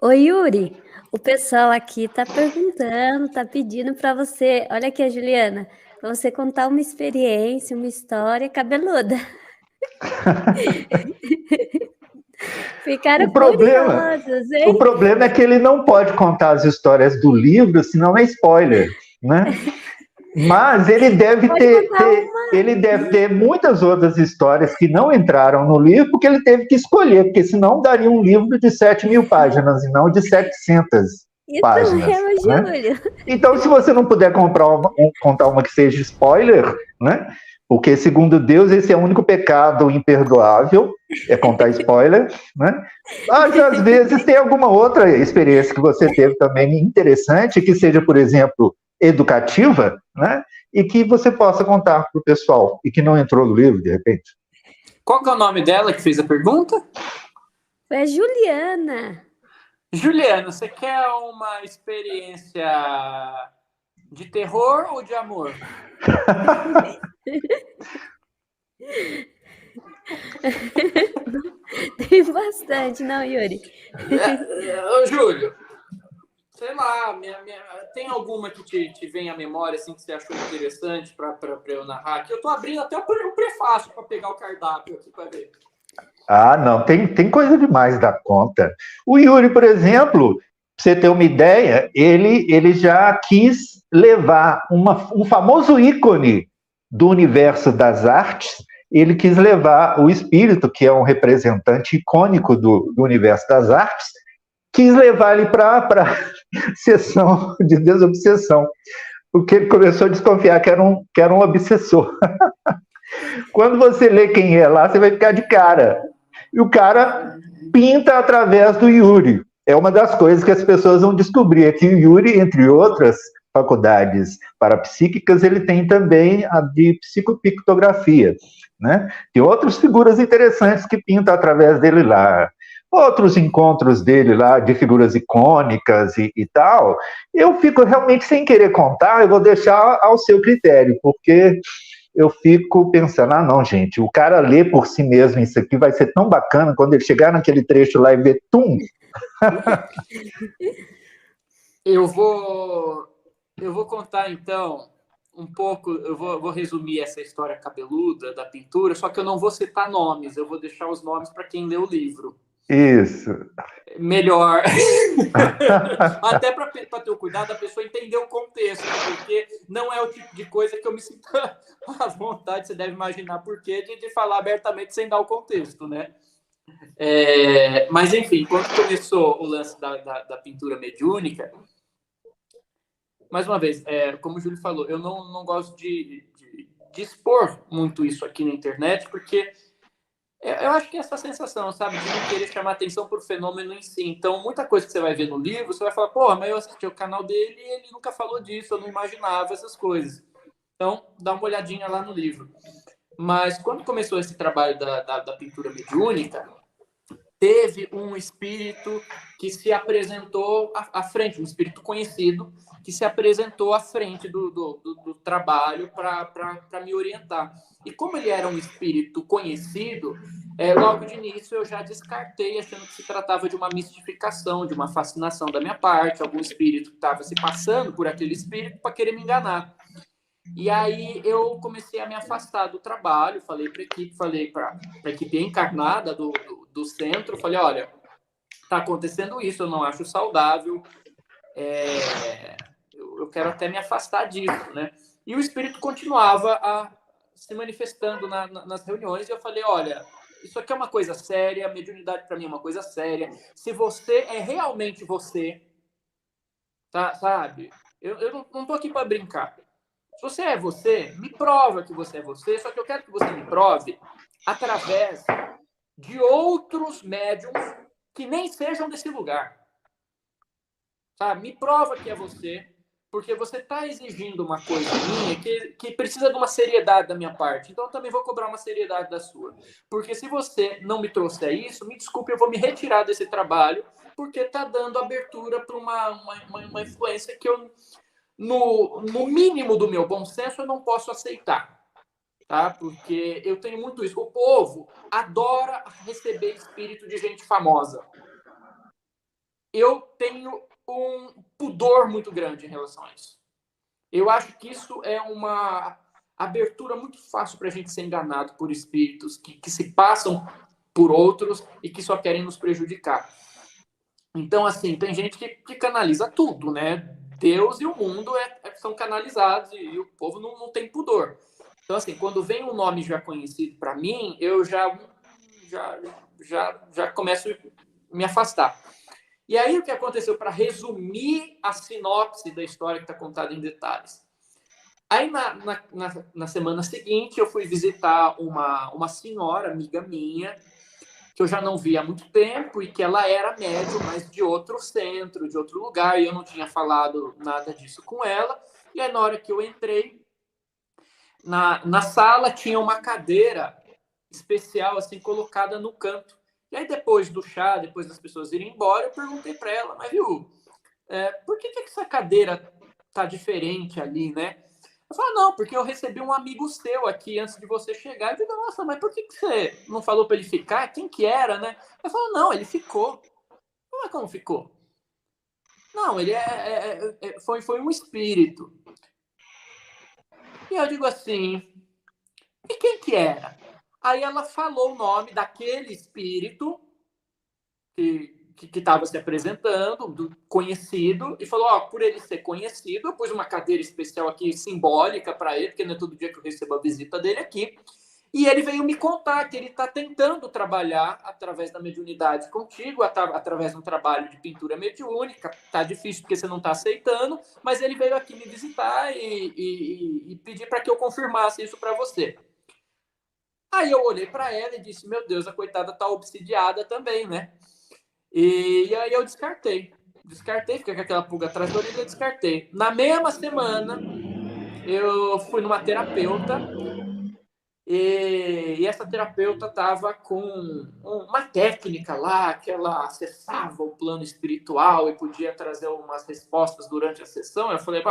Oi, Yuri, o pessoal aqui tá perguntando, tá pedindo para você, olha aqui a Juliana, para você contar uma experiência, uma história cabeluda. Ficaram O problema, curiosos, o hein? problema é que ele não pode contar as histórias do livro, senão é spoiler, né? Mas Pode contar uma. ele deve ter muitas outras histórias que não entraram no livro, porque ele teve que escolher, porque senão daria um livro de 7.000 páginas e não de 700 Isso páginas, mesmo, né? Júlio. Então, se você não puder contar uma que seja spoiler, né? Porque, segundo Deus, esse é o único pecado imperdoável, é contar spoiler, né? Mas, às vezes, tem alguma outra experiência que você teve também interessante, que seja, por exemplo, educativa, né? E que você possa contar para o pessoal, e que não entrou no livro, de repente. Qual que é o nome dela que fez a pergunta? Foi a Juliana. Juliana, você quer uma experiência de terror ou de amor? Tem bastante, não, Yuri? Ô, Júlio, sei lá, tem alguma que te vem à memória assim, que você achou interessante para eu narrar? Aqui eu tô abrindo até o prefácio para pegar o cardápio aqui para ver. Ah, não, tem coisa demais da conta. O Yuri, por exemplo, pra você ter uma ideia, ele já quis levar um famoso ícone do universo das artes, ele quis levar o espírito, que é um representante icônico do universo das artes, quis levar ele para a sessão de desobsessão, porque ele começou a desconfiar que era um obsessor. Quando você lê quem é lá, você vai ficar de cara. E o cara pinta através do Yuri. É uma das coisas que as pessoas vão descobrir, é que o Yuri, entre outras faculdades parapsíquicas, ele tem também a de psicopictografia, né? Tem outras figuras interessantes que pinta através dele lá. Outros encontros dele lá de figuras icônicas e tal. Eu fico realmente sem querer contar, eu vou deixar ao seu critério, porque eu fico pensando, ah, não, gente, o cara lê por si mesmo isso aqui vai ser tão bacana quando ele chegar naquele trecho lá e ver, tum! Eu vou contar, então, um pouco, vou resumir essa história cabeluda da pintura, só que eu não vou citar nomes, eu vou deixar os nomes para quem lê o livro. Isso. Melhor. Até para ter o cuidado da pessoa entender o contexto, porque não é o tipo de coisa que eu me sinto à vontade, você deve imaginar por quê, de falar abertamente sem dar o contexto, né? Mas, enfim, quando começou o lance da pintura mediúnica, mais uma vez, como o Júlio falou, eu não gosto de expor muito isso aqui na internet, porque eu acho que é essa sensação, sabe, de não querer chamar atenção para o fenômeno em si. Então, muita coisa que você vai ver no livro, você vai falar, porra, mas eu assisti o canal dele e ele nunca falou disso, eu não imaginava essas coisas. Então, dá uma olhadinha lá no livro. Mas quando começou esse trabalho da pintura mediúnica, teve um espírito que se apresentou à frente, um espírito conhecido, que se apresentou à frente do trabalho para me orientar. E como ele era um espírito conhecido, logo de início eu já descartei, achando que se tratava de uma mistificação, de uma fascinação da minha parte, algum espírito que estava se passando por aquele espírito para querer me enganar. E aí eu comecei a me afastar do trabalho, falei para a equipe, falei para a equipe encarnada do centro, falei, olha, está acontecendo isso, eu não acho saudável, eu quero até me afastar disso, né? E o espírito continuava se manifestando nas reuniões e eu falei, olha, isso aqui é uma coisa séria, a mediunidade para mim é uma coisa séria, se você é realmente você, tá, sabe? Eu não estou aqui para brincar. Se você é você, me prova que você é você, só que eu quero que você me prove através de outros médiums que nem sejam desse lugar. Sabe? Me prova que é você, porque você está exigindo uma coisa minha que precisa de uma seriedade da minha parte. Então eu também vou cobrar uma seriedade da sua. Porque se você não me trouxer isso, me desculpe, eu vou me retirar desse trabalho, porque está dando abertura para uma influência que eu, no mínimo do meu bom senso, eu não posso aceitar. Tá? Porque eu tenho muito isso. O povo adora receber espírito de gente famosa. eu tenho um pudor muito grande em relação a isso. Eu acho que isso é uma abertura muito fácil para a gente ser enganado por espíritos que se passam por outros e que só querem nos prejudicar. Então, assim, tem gente que canaliza tudo, né? Deus e o mundo são canalizados e o povo não tem pudor. Então, assim, quando vem um nome já conhecido para mim, eu já começo a me afastar. E aí, o que aconteceu, para resumir a sinopse da história que está contada em detalhes? Aí, na semana seguinte, eu fui visitar uma senhora, amiga minha, que eu já não via há muito tempo e que ela era médium, mas de outro centro, de outro lugar, e eu não tinha falado nada disso com ela. E aí, na hora que eu entrei, na sala tinha uma cadeira especial, assim, colocada no canto. E aí, depois do chá, depois das pessoas irem embora, eu perguntei para ela, mas viu, por que essa cadeira tá diferente ali, né? Eu falei, não, porque eu recebi um amigo seu aqui antes de você chegar. Eu digo, nossa, mas por que você não falou para ele ficar? Quem que era, né? Eu falo, não, ele ficou. Não é como ficou? Não, ele foi um espírito. E eu digo assim, e quem que era? Aí ela falou o nome daquele espírito que estava se apresentando, do conhecido, e falou, por ele ser conhecido, eu pus uma cadeira especial aqui, simbólica para ele, porque não é todo dia que eu recebo a visita dele aqui, e ele veio me contar que ele está tentando trabalhar através da mediunidade contigo, através de um trabalho de pintura mediúnica. Está difícil porque você não está aceitando, mas ele veio aqui me visitar e pedir para que eu confirmasse isso para você. Aí eu olhei para ela e disse, meu Deus, a coitada está obsidiada também, né? E aí eu descartei, fiquei com aquela pulga atrás da orelha, eu descartei. Na mesma semana, eu fui numa terapeuta e essa terapeuta estava com uma técnica lá, que ela acessava o plano espiritual e podia trazer umas respostas durante a sessão. Eu falei,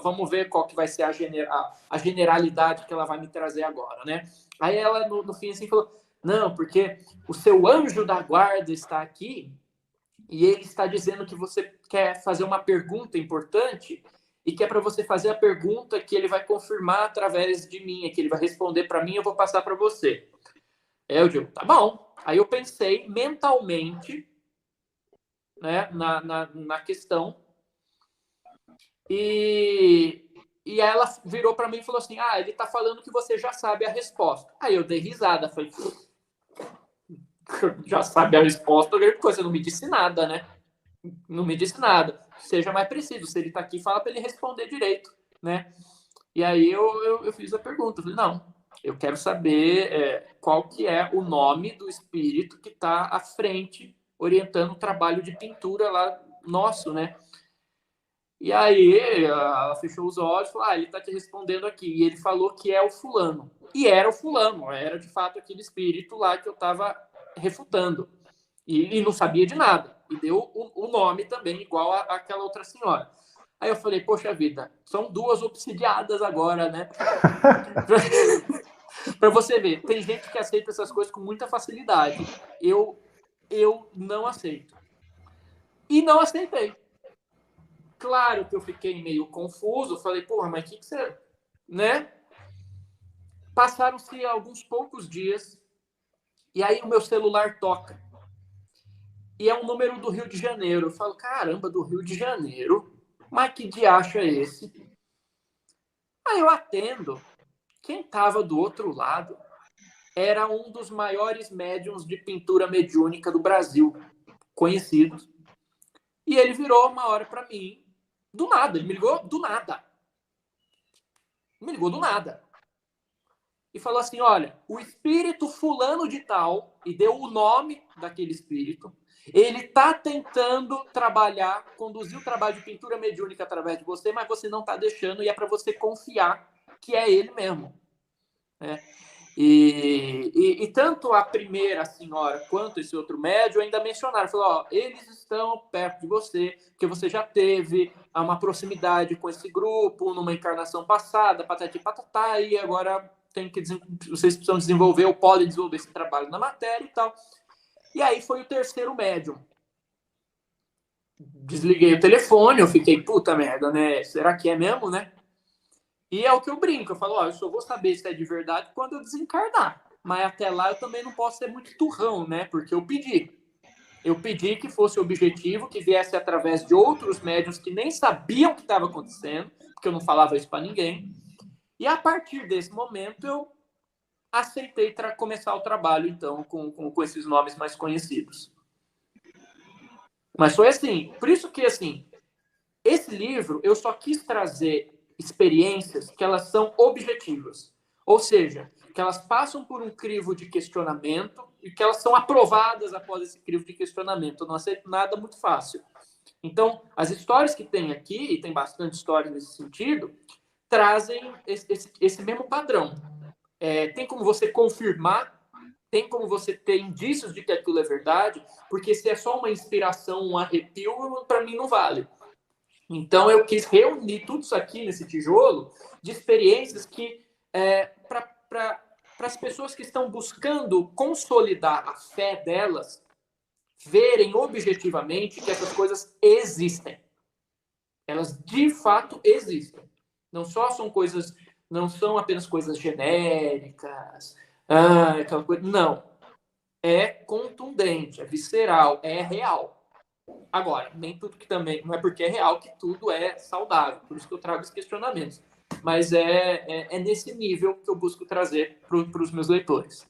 vamos ver qual que vai ser a generalidade que ela vai me trazer agora, né? Aí ela, no fim, assim, falou, não, porque o seu anjo da guarda está aqui e ele está dizendo que você quer fazer uma pergunta importante e que é para você fazer a pergunta que ele vai confirmar através de mim, que ele vai responder para mim e eu vou passar para você. Eu digo, tá bom. Aí eu pensei mentalmente, né, na questão e aí ela virou para mim e falou assim, ele está falando que você já sabe a resposta. Aí eu dei risada, falei, já sabe a resposta, você não me disse nada, né? Não me disse nada. Seja mais preciso. Se ele está aqui, fala para ele responder direito, né? E aí eu fiz a pergunta. Eu falei, não, eu quero saber qual que é o nome do espírito que está à frente, orientando o trabalho de pintura lá nosso, né? E aí ela fechou os olhos e falou, ele está te respondendo aqui. E ele falou que é o fulano. E era o fulano, era de fato aquele espírito lá que eu estava refutando. E não sabia de nada. E deu o nome também, igual àquela outra senhora. Aí eu falei, poxa vida, são duas obsidiadas agora, né? Para você ver, tem gente que aceita essas coisas com muita facilidade. Eu não aceito. E não aceitei. Claro que eu fiquei meio confuso. Falei, porra, mas o que você... Né? Passaram-se alguns poucos dias e aí o meu celular toca. E é um número do Rio de Janeiro. Eu falo, caramba, do Rio de Janeiro? Mas que diacho é esse? Aí eu atendo. Quem estava do outro lado era um dos maiores médiums de pintura mediúnica do Brasil, conhecidos. E ele virou uma hora para mim, do nada. Ele me ligou do nada. Me ligou do nada. E falou assim, olha, o espírito fulano de tal, e deu o nome daquele espírito, ele está tentando conduzir o trabalho de pintura mediúnica através de você, mas você não está deixando, e é para você confiar que é ele mesmo. Né? E tanto a primeira senhora quanto esse outro médium ainda mencionaram, falaram, eles estão perto de você, porque você já teve uma proximidade com esse grupo numa encarnação passada, patati patatá, e agora vocês precisam desenvolver ou podem desenvolver esse trabalho na matéria e tal. E aí foi o terceiro médium. desliguei o telefone, eu fiquei, puta merda, né? Será que é mesmo, né? E é o que eu brinco, eu falo, ó, eu só vou saber se é de verdade quando eu desencarnar. Mas até lá eu também não posso ser muito turrão, né? Porque eu pedi. Eu pedi que fosse objetivo, que viesse através de outros médiuns que nem sabiam o que estava acontecendo, porque eu não falava isso para ninguém. E a partir desse momento eu aceitei começar o trabalho, então, com esses nomes mais conhecidos. Mas foi assim. Por isso que, assim, esse livro eu só quis trazer experiências que elas são objetivas. Ou seja, que elas passam por um crivo de questionamento e que elas são aprovadas após esse crivo de questionamento. Eu não aceito nada muito fácil. Então, as histórias que tem aqui, e tem bastante história nesse sentido, trazem esse mesmo padrão. Tem como você confirmar, tem como você ter indícios de que aquilo é verdade, porque se é só uma inspiração, um arrepio, para mim não vale. Então, eu quis reunir tudo isso aqui nesse tijolo de experiências que, para as pessoas que estão buscando consolidar a fé delas, verem objetivamente que essas coisas existem. Elas, de fato, existem. Não são apenas coisas genéricas, aquela coisa. Não. É contundente, é visceral, é real. Agora, nem tudo que também, não é porque é real que tudo é saudável, por isso que eu trago os questionamentos. Mas é nesse nível que eu busco trazer para os meus leitores.